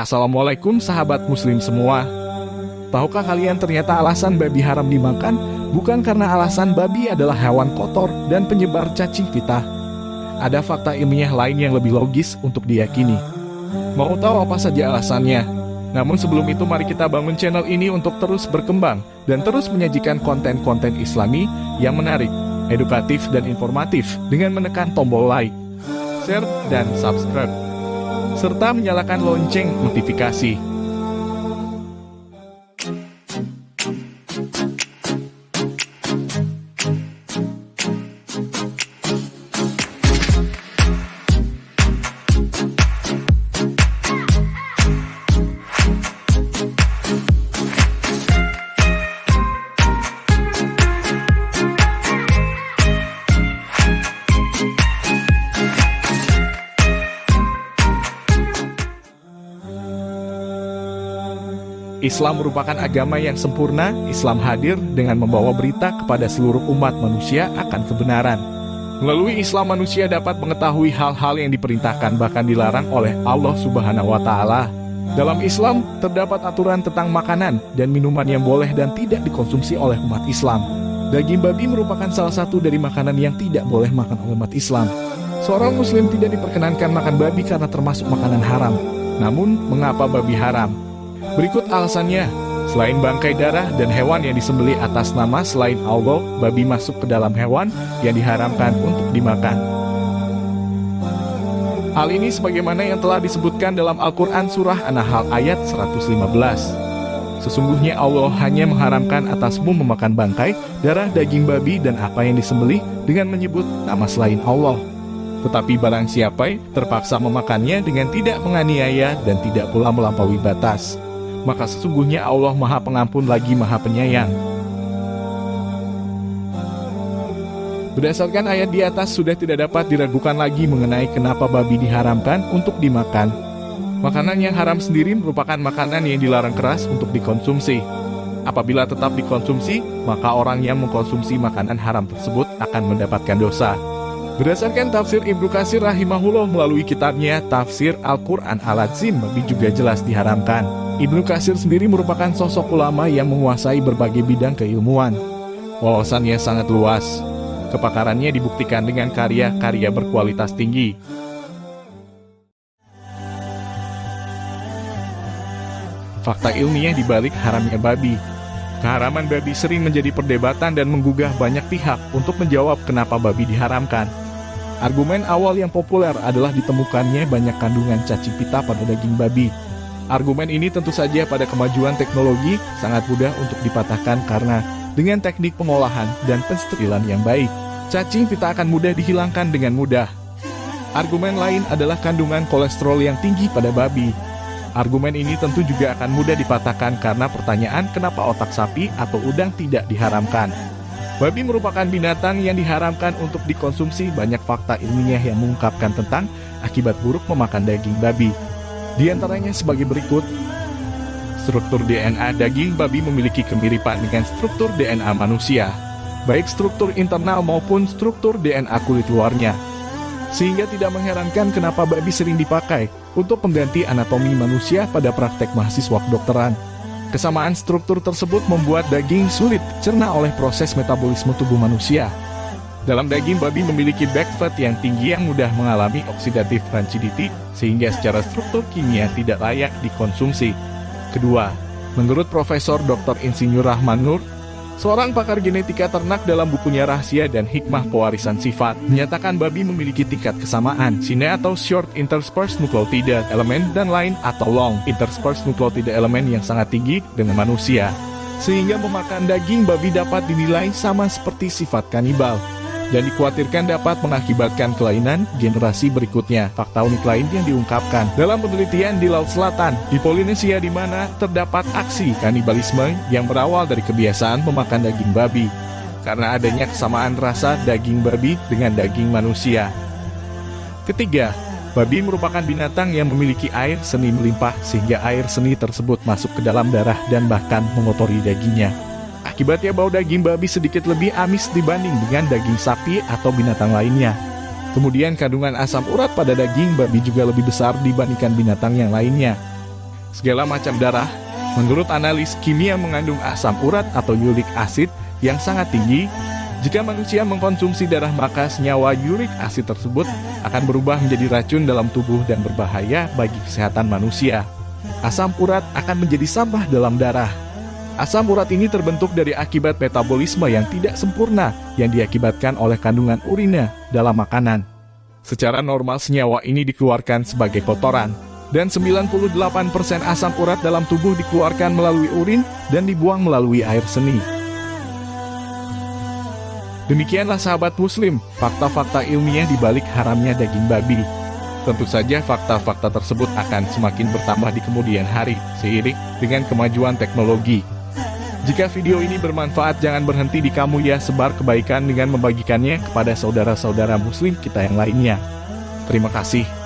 Assalamualaikum sahabat muslim semua. Tahukah kalian ternyata alasan babi haram dimakan bukan karena alasan babi adalah hewan kotor dan penyebar cacing pita. Ada fakta ilmiah lain yang lebih logis untuk diyakini. Mau tahu apa saja alasannya? Namun sebelum itu mari kita bangun channel ini untuk terus berkembang dan terus menyajikan konten-konten Islami yang menarik, edukatif dan informatif dengan menekan tombol like, share dan subscribe, serta menyalakan lonceng notifikasi. Islam merupakan agama yang sempurna. Islam hadir dengan membawa berita kepada seluruh umat manusia akan kebenaran. Melalui Islam manusia dapat mengetahui hal-hal yang diperintahkan bahkan dilarang oleh Allah Subhanahu wa Ta'ala. Dalam Islam terdapat aturan tentang makanan dan minuman yang boleh dan tidak dikonsumsi oleh umat Islam. Daging babi merupakan salah satu dari makanan yang tidak boleh makan oleh umat Islam. Seorang muslim tidak diperkenankan makan babi karena termasuk makanan haram. Namun, mengapa babi haram? Berikut alasannya. Selain bangkai darah dan hewan yang disembelih atas nama selain Allah, babi masuk ke dalam hewan yang diharamkan untuk dimakan. Hal ini sebagaimana yang telah disebutkan dalam Al-Quran Surah An-Nahl ayat 115. Sesungguhnya Allah hanya mengharamkan atasmu memakan bangkai, darah daging babi dan apa yang disembelih dengan menyebut nama selain Allah. Tetapi barang siapa terpaksa memakannya dengan tidak menganiaya dan tidak pula melampaui batas, maka sesungguhnya Allah Maha Pengampun lagi Maha Penyayang. Berdasarkan ayat di atas sudah tidak dapat diragukan lagi mengenai kenapa babi diharamkan untuk dimakan. Makanan yang haram sendiri merupakan makanan yang dilarang keras untuk dikonsumsi. Apabila tetap dikonsumsi, maka orang yang mengkonsumsi makanan haram tersebut akan mendapatkan dosa. Berdasarkan tafsir Ibnu Katsir rahimahullah melalui kitabnya Tafsir Al-Quran Al-Azim, babi juga jelas diharamkan. Ibnu Katsir sendiri merupakan sosok ulama yang menguasai berbagai bidang keilmuan. Wawasannya sangat luas. Kepakarannya dibuktikan dengan karya-karya berkualitas tinggi. Fakta ilmiah di balik haramnya babi. Keharaman babi sering menjadi perdebatan dan menggugah banyak pihak untuk menjawab kenapa babi diharamkan. Argumen awal yang populer adalah ditemukannya banyak kandungan cacing pita pada daging babi. Argumen ini tentu saja pada kemajuan teknologi sangat mudah untuk dipatahkan karena dengan teknik pengolahan dan pensterilan yang baik, cacing pita akan mudah dihilangkan dengan mudah. Argumen lain adalah kandungan kolesterol yang tinggi pada babi. Argumen ini tentu juga akan mudah dipatahkan karena pertanyaan kenapa otak sapi atau udang tidak diharamkan. Babi merupakan binatang yang diharamkan untuk dikonsumsi. Banyak fakta ilmiah yang mengungkapkan tentang akibat buruk memakan daging babi. Di antaranya sebagai berikut. Struktur DNA daging babi memiliki kemiripan dengan struktur DNA manusia, baik struktur internal maupun struktur DNA kulit luarnya. Sehingga tidak mengherankan kenapa babi sering dipakai untuk pengganti anatomi manusia pada praktek mahasiswa kedokteran. Kesamaan struktur tersebut membuat daging sulit dicerna oleh proses metabolisme tubuh manusia. Dalam daging babi memiliki back fat yang tinggi yang mudah mengalami oxidative rancidity sehingga secara struktur kimia tidak layak dikonsumsi. Kedua, menurut Profesor Dr. Insinyur Rahman Nur, seorang pakar genetika ternak dalam bukunya Rahasia dan Hikmah Pewarisan Sifat, menyatakan babi memiliki tingkat kesamaan sine atau short interspersed nucleotide element dan line atau long interspersed nucleotide element yang sangat tinggi dengan manusia, sehingga memakan daging babi dapat dinilai sama seperti sifat kanibal dan dikhawatirkan dapat mengakibatkan kelainan generasi berikutnya. Fakta unik lain yang diungkapkan dalam penelitian di Laut Selatan, di Polinesia, di mana terdapat aksi kanibalisme yang berawal dari kebiasaan memakan daging babi, karena adanya kesamaan rasa daging babi dengan daging manusia. Ketiga, babi merupakan binatang yang memiliki air seni melimpah sehingga air seni tersebut masuk ke dalam darah dan bahkan mengotori dagingnya. Akibatnya bau daging babi sedikit lebih amis dibanding dengan daging sapi atau binatang lainnya. Kemudian kandungan asam urat pada daging babi juga lebih besar dibandingkan binatang yang lainnya. Segala macam darah, menurut analis kimia mengandung asam urat atau uric acid yang sangat tinggi. Jika manusia mengkonsumsi darah, maka senyawa uric acid tersebut akan berubah menjadi racun dalam tubuh dan berbahaya bagi kesehatan manusia. Asam urat akan menjadi sampah dalam darah. Asam urat ini terbentuk dari akibat metabolisme yang tidak sempurna yang diakibatkan oleh kandungan urina dalam makanan. Secara normal senyawa ini dikeluarkan sebagai kotoran, dan 98% asam urat dalam tubuh dikeluarkan melalui urin dan dibuang melalui air seni. Demikianlah sahabat muslim, fakta-fakta ilmiah di balik haramnya daging babi. Tentu saja fakta-fakta tersebut akan semakin bertambah di kemudian hari, seiring dengan kemajuan teknologi. Jika video ini bermanfaat, jangan berhenti di kamu ya, sebar kebaikan dengan membagikannya kepada saudara-saudara muslim kita yang lainnya. Terima kasih.